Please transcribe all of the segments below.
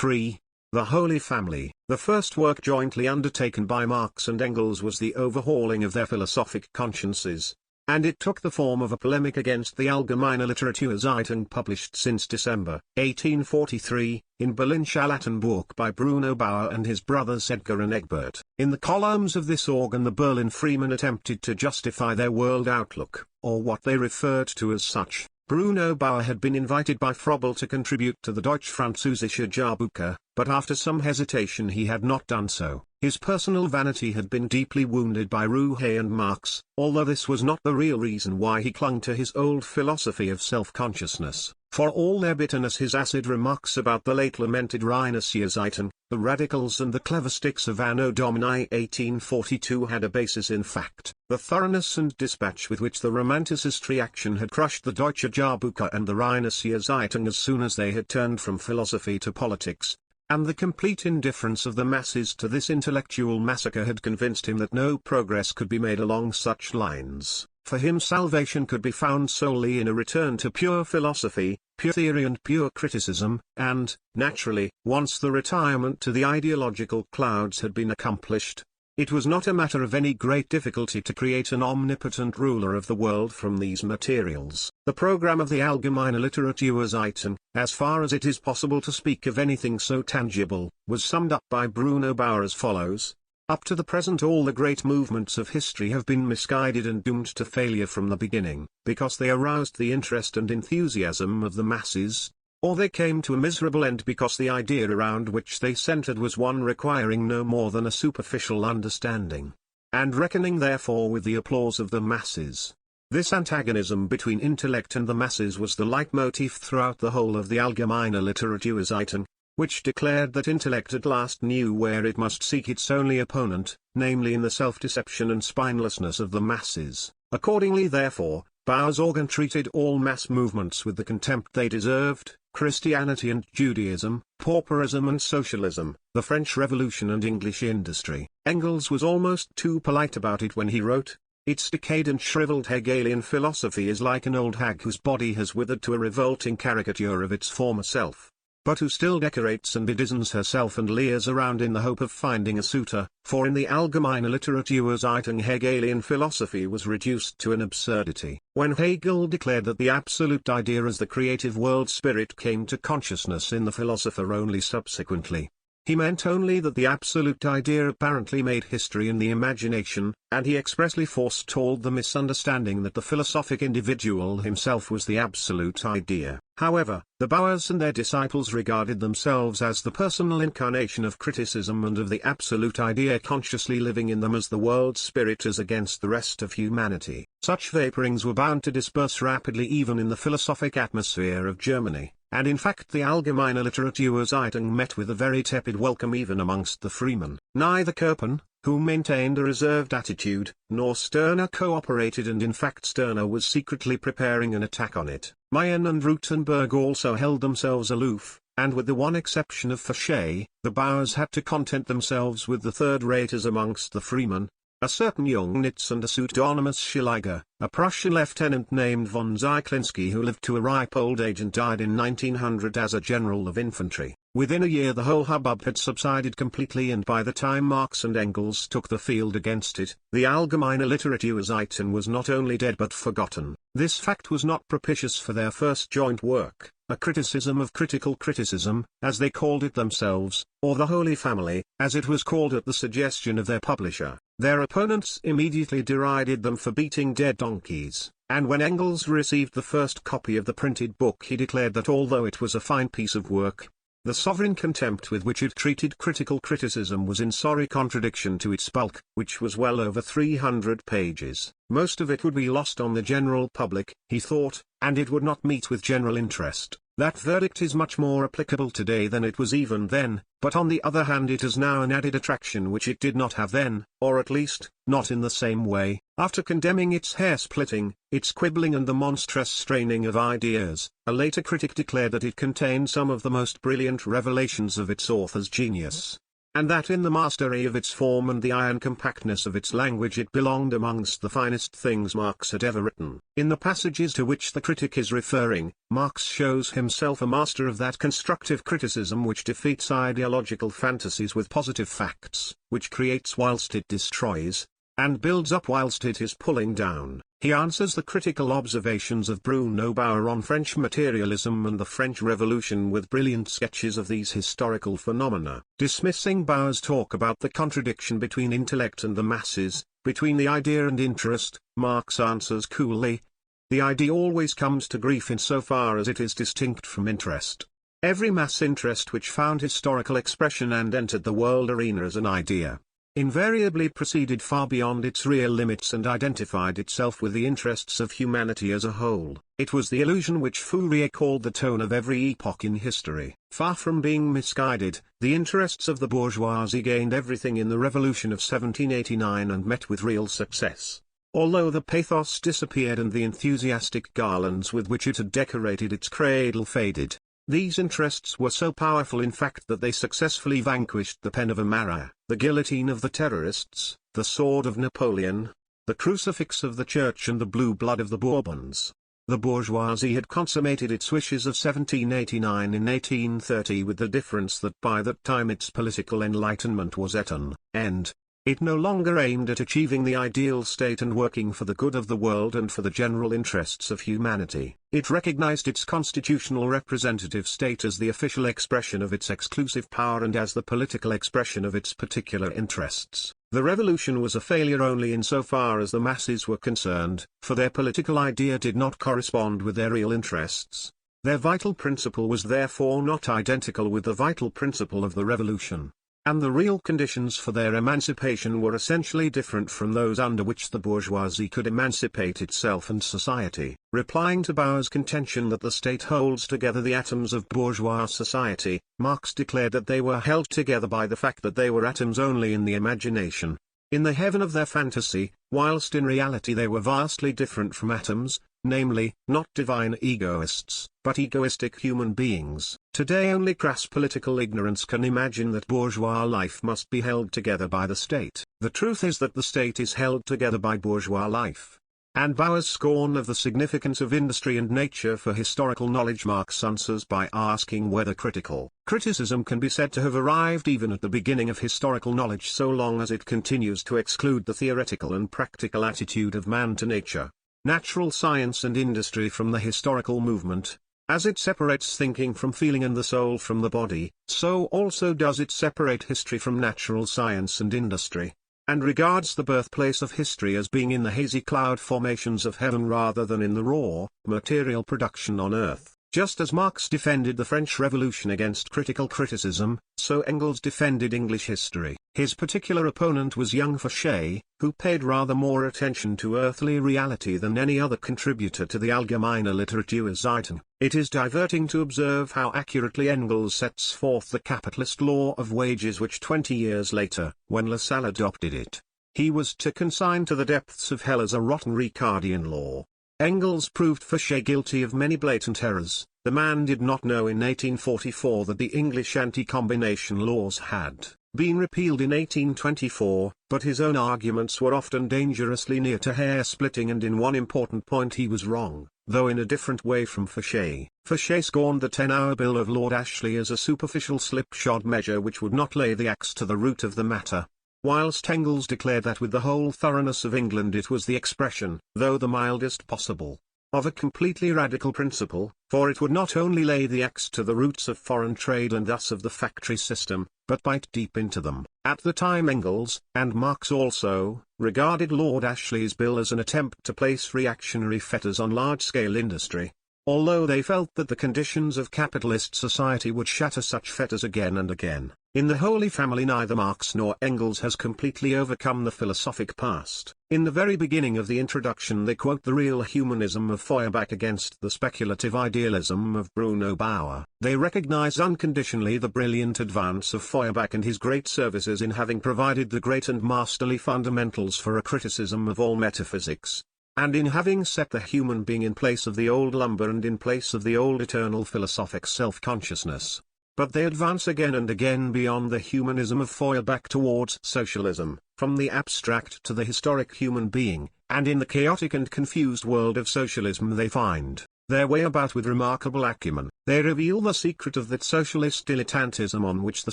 3. The Holy Family. The first work jointly undertaken by Marx and Engels was the overhauling of their philosophic consciences, and it took the form of a polemic against the Allgemeine Literaturzeitung published since December 1843, in Berlin Charlottenburg by Bruno Bauer and his brothers Edgar and Egbert. In the columns of this organ the Berlin Freemen attempted to justify their world outlook, or what they referred to as such. Bruno Bauer had been invited by Froebel to contribute to the Deutsch-Französische Jahrbuch, but after some hesitation he had not done so. His personal vanity had been deeply wounded by Rouhet and Marx, although this was not the real reason why he clung to his old philosophy of self-consciousness. For all their bitterness, his acid remarks about the late lamented Reinhardtseiten, the radicals and the cleversticks of Anno Domini 1842 had a basis in fact. The thoroughness and dispatch with which the Romanticist reaction had crushed the Deutsche Jahrbuch and the Reinhardtseiten as soon as they had turned from philosophy to politics, and the complete indifference of the masses to this intellectual massacre had convinced him that no progress could be made along such lines. For him salvation could be found solely in a return to pure philosophy, pure theory and pure criticism, and, naturally, once the retirement to the ideological clouds had been accomplished, it was not a matter of any great difficulty to create an omnipotent ruler of the world from these materials. The program of the Allgemeine Literaturzeitung, as far as it is possible to speak of anything so tangible, was summed up by Bruno Bauer as follows. Up to the present all the great movements of history have been misguided and doomed to failure from the beginning, because they aroused the interest and enthusiasm of the masses, or they came to a miserable end because the idea around which they centered was one requiring no more than a superficial understanding, and reckoning therefore with the applause of the masses. This antagonism between intellect and the masses was the leitmotif throughout the whole of the Allgemeine Literaturzeitung, which declared that intellect at last knew where it must seek its only opponent, namely in the self-deception and spinelessness of the masses. Accordingly therefore, Bauer's organ treated all mass movements with the contempt they deserved: Christianity and Judaism, pauperism and socialism, the French Revolution and English industry. Engels was almost too polite about it when he wrote, "Its decayed and shriveled Hegelian philosophy is like an old hag whose body has withered to a revolting caricature of its former self, but who still decorates and bedizens herself and leers around in the hope of finding a suitor." For in the Allgemeine Literaturzeitung Hegelian philosophy was reduced to an absurdity. When Hegel declared that the absolute idea as the creative world spirit came to consciousness in the philosopher only subsequently, he meant only that the absolute idea apparently made history in the imagination, and he expressly forestalled the misunderstanding that the philosophic individual himself was the absolute idea. However, the Bauers and their disciples regarded themselves as the personal incarnation of criticism and of the absolute idea consciously living in them as the world spirit as against the rest of humanity. Such vaporings were bound to disperse rapidly even in the philosophic atmosphere of Germany. And in fact the Allgemeine Literaturzeitung met with a very tepid welcome even amongst the freemen. Neither Koppen, who maintained a reserved attitude, nor Stirner cooperated, and in fact Stirner was secretly preparing an attack on it. Mayen and Rutenberg also held themselves aloof, and with the one exception of Fouché, the Bauers had to content themselves with the third-raters amongst the freemen, a certain Jungnitz and a pseudonymous Schilliger, a Prussian lieutenant named von Zyklensky who lived to a ripe old age and died in 1900 as a general of infantry. Within a year the whole hubbub had subsided completely, and by the time Marx and Engels took the field against it, the Allgemeine Literaturzeitung was not only dead but forgotten. This fact was not propitious for their first joint work, a criticism of critical criticism, as they called it themselves, or the Holy Family, as it was called at the suggestion of their publisher. Their opponents immediately derided them for beating dead donkeys, and when Engels received the first copy of the printed book he declared that although it was a fine piece of work, the sovereign contempt with which it treated critical criticism was in sorry contradiction to its bulk, which was well over 300 pages. Most of it would be lost on the general public, he thought, and it would not meet with general interest. That verdict is much more applicable today than it was even then, but on the other hand it has now an added attraction which it did not have then, or at least, not in the same way. After condemning its hair-splitting, its quibbling and the monstrous straining of ideas, a later critic declared that it contained some of the most brilliant revelations of its author's genius. and that in the mastery of its form and the iron compactness of its language it belonged amongst the finest things Marx had ever written. In the passages to which the critic is referring, Marx shows himself a master of that constructive criticism which defeats ideological fantasies with positive facts, which creates whilst it destroys, and builds up whilst it is pulling down. He answers the critical observations of Bruno Bauer on French materialism and the French Revolution with brilliant sketches of these historical phenomena. Dismissing Bauer's talk about the contradiction between intellect and the masses, between the idea and interest, Marx answers coolly, the idea always comes to grief in so far as it is distinct from interest. Every mass interest which found historical expression and entered the world arena as an idea, invariably proceeded far beyond its real limits and identified itself with the interests of humanity as a whole. It was the illusion which Fourier called the tone of every epoch in history. Far from being misguided, the interests of the bourgeoisie gained everything in the Revolution of 1789 and met with real success. Although the pathos disappeared and the enthusiastic garlands with which it had decorated its cradle faded, these interests were so powerful in fact that they successfully vanquished the pen of a Marat, the guillotine of the terrorists, the sword of Napoleon, the crucifix of the Church and the blue blood of the Bourbons. The bourgeoisie had consummated its wishes of 1789 in 1830 with the difference that by that time its political enlightenment was at an end. It no longer aimed at achieving the ideal state and working for the good of the world and for the general interests of humanity. It recognized its constitutional representative state as the official expression of its exclusive power and as the political expression of its particular interests. The revolution was a failure only insofar as the masses were concerned, for their political idea did not correspond with their real interests. Their vital principle was therefore not identical with the vital principle of the revolution, and the real conditions for their emancipation were essentially different from those under which the bourgeoisie could emancipate itself and society. Replying to Bauer's contention that the state holds together the atoms of bourgeois society, Marx declared that they were held together by the fact that they were atoms only in the imagination, in the heaven of their fantasy, whilst in reality they were vastly different from atoms, namely, not divine egoists, but egoistic human beings. Today only crass political ignorance can imagine that bourgeois life must be held together by the state. The truth is that the state is held together by bourgeois life. And Bauer's scorn of the significance of industry and nature for historical knowledge Marx answers by asking whether critical criticism can be said to have arrived even at the beginning of historical knowledge so long as it continues to exclude the theoretical and practical attitude of man to nature, natural science and industry from the historical movement. As it separates thinking from feeling and the soul from the body, so also does it separate history from natural science and industry, and regards the birthplace of history as being in the hazy cloud formations of heaven rather than in the raw, material production on earth. Just as Marx defended the French Revolution against critical criticism, so Engels defended English history. His particular opponent was young Fouché, who paid rather more attention to earthly reality than any other contributor to the Allgemeine Literaturseiten. It is diverting to observe how accurately Engels sets forth the capitalist law of wages which 20 years later, when Lassalle adopted it, he was to consign to the depths of hell as a rotten Ricardian law. Engels proved Fouché guilty of many blatant errors. The man did not know in 1844 that the English anti-combination laws had been repealed in 1824, but his own arguments were often dangerously near to hair-splitting, and in one important point he was wrong, though in a different way from Fouché. Fouché scorned the 10-hour bill of Lord Ashley as a superficial slipshod measure which would not lay the axe to the root of the matter, whilst Engels declared that with the whole thoroughness of England it was the expression, though the mildest possible, of a completely radical principle, for it would not only lay the axe to the roots of foreign trade and thus of the factory system, but bite deep into them. At the time Engels, and Marx also, regarded Lord Ashley's bill as an attempt to place reactionary fetters on large-scale industry, although they felt that the conditions of capitalist society would shatter such fetters again and again. In the Holy Family neither Marx nor Engels has completely overcome the philosophic past. In the very beginning of the introduction they quote the real humanism of Feuerbach against the speculative idealism of Bruno Bauer. They recognize unconditionally the brilliant advance of Feuerbach and his great services in having provided the great and masterly fundamentals for a criticism of all metaphysics, and in having set the human being in place of the old lumber and in place of the old eternal philosophic self-consciousness. but they advance again and again beyond the humanism of Feuerbach towards socialism, from the abstract to the historic human being, and in the chaotic and confused world of socialism they find their way about with remarkable acumen. They reveal the secret of that socialist dilettantism on which the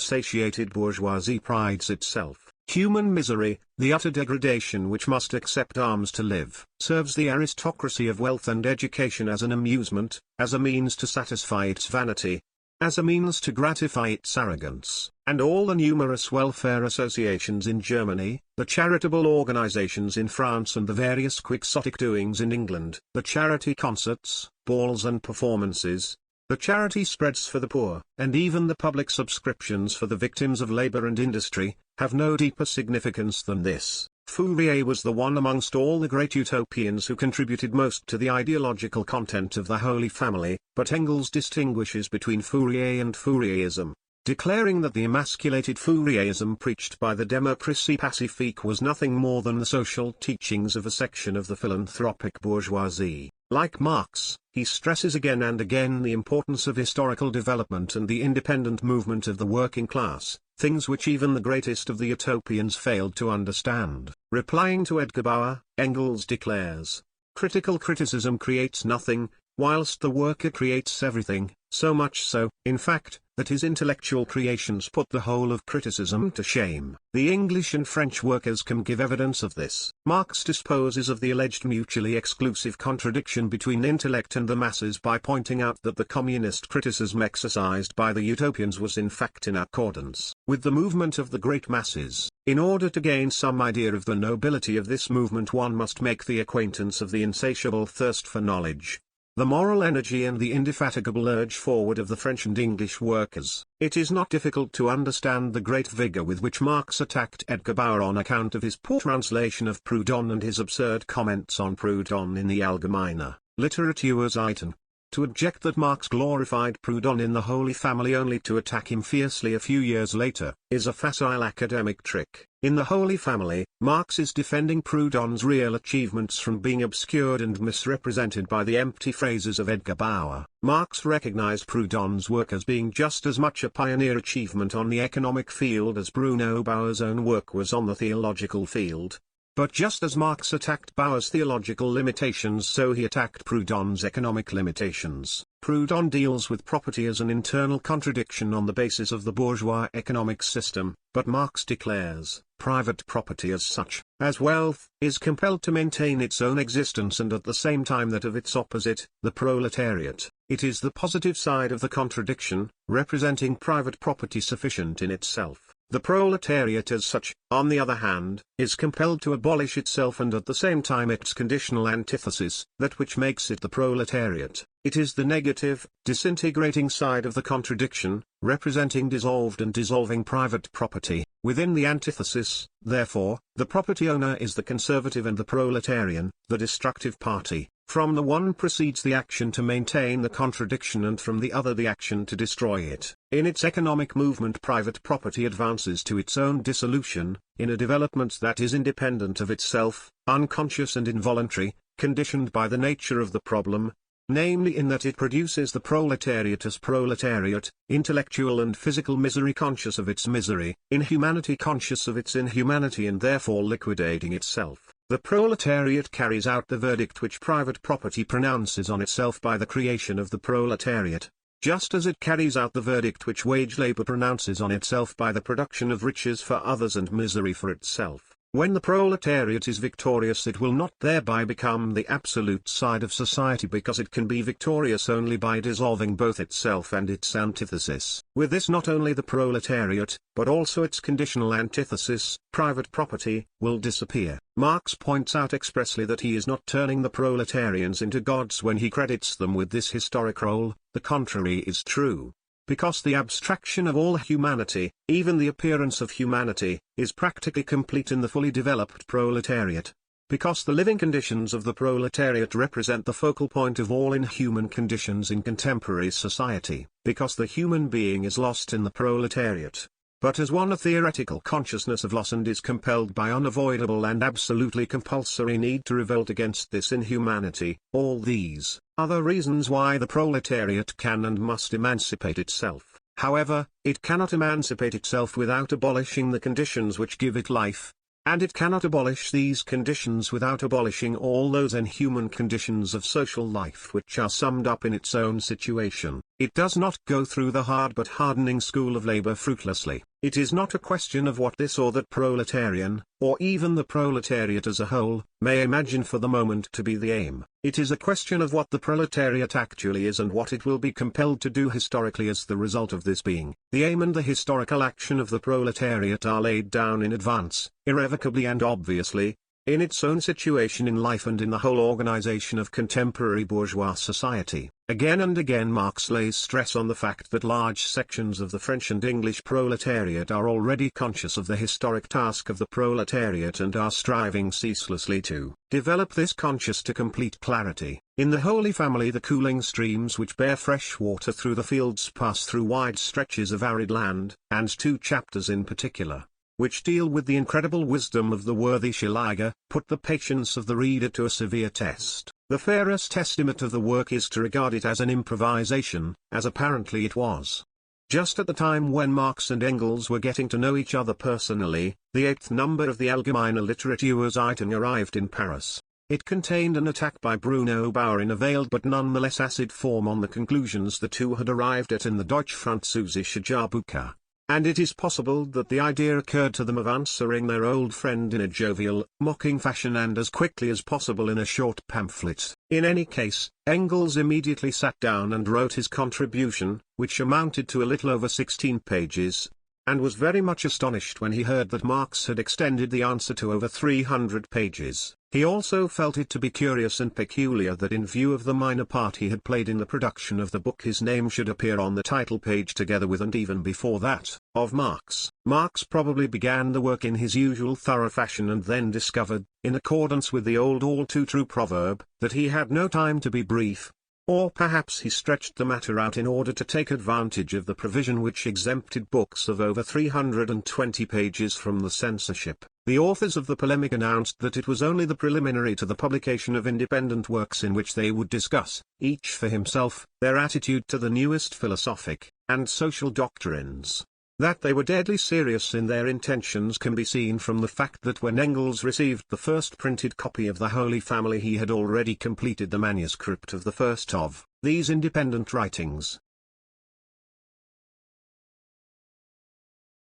satiated bourgeoisie prides itself. Human misery, the utter degradation which must accept arms to live, serves the aristocracy of wealth and education as an amusement, as a means to satisfy its vanity, as a means to gratify its arrogance, and all the numerous welfare associations in Germany, the charitable organizations in France and the various quixotic doings in England, the charity concerts, balls and performances, the charity spreads for the poor, and even the public subscriptions for the victims of labor and industry, have no deeper significance than this. Fourier was the one amongst all the great utopians who contributed most to the ideological content of the Holy Family, but Engels distinguishes between Fourier and Fourierism, declaring that the emasculated Fourierism preached by the Démocratie Pacifique was nothing more than the social teachings of a section of the philanthropic bourgeoisie. Like Marx, he stresses again and again the importance of historical development and the independent movement of the working class, things which even the greatest of the utopians failed to understand. Replying to Edgar Bauer, Engels declares, "Critical criticism creates nothing, whilst the worker creates everything, so much so, in fact, that his intellectual creations put the whole of criticism to shame." The English and French workers can give evidence of this. Marx disposes of the alleged mutually exclusive contradiction between intellect and the masses by pointing out that the communist criticism exercised by the utopians was in fact in accordance with the movement of the great masses. In order to gain some idea of the nobility of this movement, one must make the acquaintance of the insatiable thirst for knowledge, the moral energy and the indefatigable urge forward of the French and English workers. It is not difficult to understand the great vigor with which Marx attacked Edgar Bauer on account of his poor translation of Proudhon and his absurd comments on Proudhon in the Allgemeine Literaturseiten. To object that Marx glorified Proudhon in the Holy Family only to attack him fiercely a few years later, is a facile academic trick. In the Holy Family, Marx is defending Proudhon's real achievements from being obscured and misrepresented by the empty phrases of Edgar Bauer. Marx recognized Proudhon's work as being just as much a pioneer achievement on the economic field as Bruno Bauer's own work was on the theological field. But just as Marx attacked Bauer's theological limitations, so he attacked Proudhon's economic limitations. Proudhon deals with property as an internal contradiction on the basis of the bourgeois economic system, but Marx declares, private property as such, as wealth, is compelled to maintain its own existence and at the same time that of its opposite, the proletariat. It is the positive side of the contradiction, representing private property sufficient in itself. The proletariat as such, on the other hand, is compelled to abolish itself and at the same time its conditional antithesis, that which makes it the proletariat. It is the negative, disintegrating side of the contradiction, representing dissolved and dissolving private property. Within the antithesis, therefore, the property owner is the conservative and the proletarian, the destructive party. From the one proceeds the action to maintain the contradiction and from the other the action to destroy it. In its economic movement, private property advances to its own dissolution, in a development that is independent of itself, unconscious and involuntary, conditioned by the nature of the problem, namely in that it produces the proletariat as proletariat, intellectual and physical misery conscious of its misery, inhumanity conscious of its inhumanity and therefore liquidating itself. The proletariat carries out the verdict which private property pronounces on itself by the creation of the proletariat, just as it carries out the verdict which wage labor pronounces on itself by the production of riches for others and misery for itself. When the proletariat is victorious, it will not thereby become the absolute side of society, because it can be victorious only by dissolving both itself and its antithesis. With this, not only the proletariat, but also its conditional antithesis, private property, will disappear. Marx points out expressly that he is not turning the proletarians into gods when he credits them with this historic role. The contrary is true. Because the abstraction of all humanity, even the appearance of humanity, is practically complete in the fully developed proletariat. Because the living conditions of the proletariat represent the focal point of all inhuman conditions in contemporary society. Because the human being is lost in the proletariat, but has won a theoretical consciousness of loss and is compelled by unavoidable and absolutely compulsory need to revolt against this inhumanity. All these are the reasons why the proletariat can and must emancipate itself. However, it cannot emancipate itself without abolishing the conditions which give it life, and it cannot abolish these conditions without abolishing all those inhuman conditions of social life which are summed up in its own situation. It does not go through the hard but hardening school of labor fruitlessly. It is not a question of what this or that proletarian, or even the proletariat as a whole, may imagine for the moment to be the aim. It is a question of what the proletariat actually is and what it will be compelled to do historically as the result of this being. The aim and the historical action of the proletariat are laid down in advance, irrevocably and obviously, in its own situation in life and in the whole organization of contemporary bourgeois society. Again and again Marx lays stress on the fact that large sections of the French and English proletariat are already conscious of the historic task of the proletariat and are striving ceaselessly to develop this conscious to complete clarity. In the Holy Family the cooling streams which bear fresh water through the fields pass through wide stretches of arid land, and 2 chapters in particular, which deal with the incredible wisdom of the worthy Schiller, put the patience of the reader to a severe test. The fairest estimate of the work is to regard it as an improvisation, as apparently it was. Just at the time when Marx and Engels were getting to know each other personally, the 8th number of the Allgemeine Literaturzeitung arrived in Paris. It contained an attack by Bruno Bauer in a veiled but nonetheless acid form on the conclusions the two had arrived at in the Deutsch-Französische Jahrbuch. And it is possible that the idea occurred to them of answering their old friend in a jovial, mocking fashion and as quickly as possible in a short pamphlet. In any case, Engels immediately sat down and wrote his contribution, which amounted to a little over 16 pages, and was very much astonished when he heard that Marx had extended the answer to over 300 pages. He also felt it to be curious and peculiar that in view of the minor part he had played in the production of the book his name should appear on the title page together with and even before that of Marx. Marx probably began the work in his usual thorough fashion and then discovered, in accordance with the old all too true proverb, that he had no time to be brief. Or perhaps he stretched the matter out in order to take advantage of the provision which exempted books of over 320 pages from the censorship. The authors of the polemic announced that it was only the preliminary to the publication of independent works in which they would discuss, each for himself, their attitude to the newest philosophic and social doctrines. That they were deadly serious in their intentions can be seen from the fact that when Engels received the first printed copy of the Holy Family he had already completed the manuscript of the first of these independent writings.